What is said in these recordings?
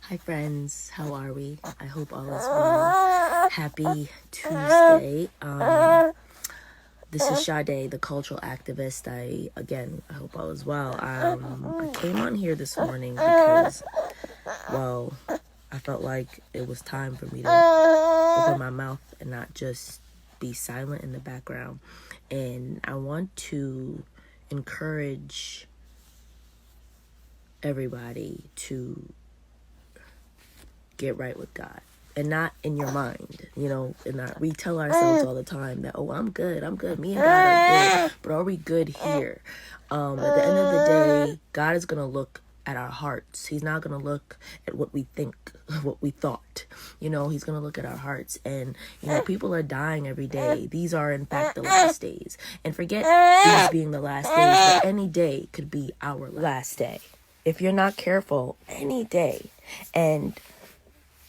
Hi friends, how are we? I hope all is well. Happy Tuesday. This is Sade, the cultural activist. I hope all is well. I came on here this morning because, I felt like it was time for me to open my mouth and not just be silent in the background. And I want to encourage everybody to get right with God, and not in your mind, and not, we tell ourselves all the time that, oh, I'm good, me and God are good, but are we good here? At the end of the day, God is going to look at our hearts. He's not going to look at what we think, what we thought. He's going to look at our hearts. And, people are dying every day. These are, in fact, the last days. And forget these being the last days, but any day could be our last day. If you're not careful, any day. And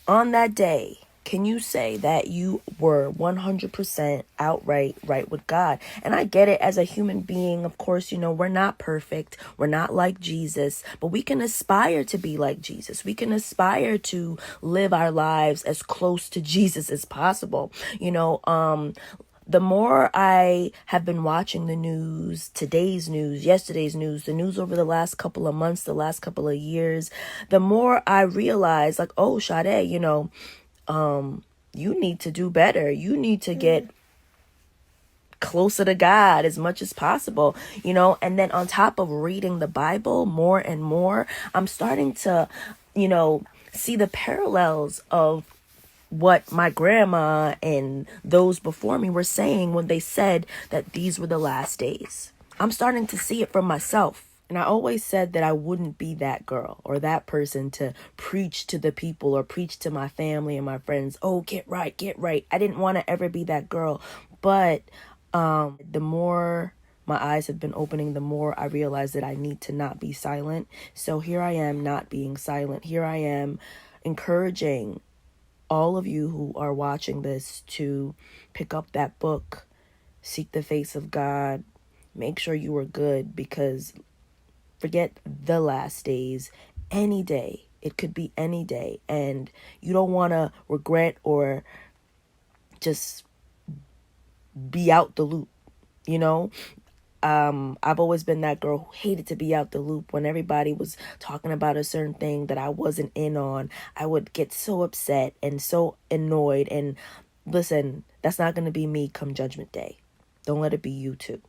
on that day, can you say that you were 100% outright right with God? And I get it, as a human being, of course, we're not perfect. We're not like Jesus, but we can aspire to be like Jesus. We can aspire to live our lives as close to Jesus as possible. The more I have been watching the news, today's news, yesterday's news, the news over the last couple of months, the last couple of years, the more I realize, like, oh, Sade, you need to do better. You need to get closer to God as much as possible, and then on top of reading the Bible more and more, I'm starting to, see the parallels of what my grandma and those before me were saying when they said that these were the last days. I'm starting to see it for myself. And I always said that I wouldn't be that girl or that person to preach to the people or preach to my family and my friends. Oh, get right, get right. I didn't want to ever be that girl. But the more my eyes have been opening, the more I realize that I need to not be silent. So here I am, not being silent. Here I am encouraging all of you who are watching this to pick up that book, seek the face of God, make sure you are good, because forget the last days, any day. It could be any day, and you don't want to regret or just be out the loop, I've always been that girl who hated to be out the loop. When everybody was talking about a certain thing that I wasn't in on, I would get so upset and so annoyed. And listen, that's not going to be me come Judgment Day. Don't let it be you too.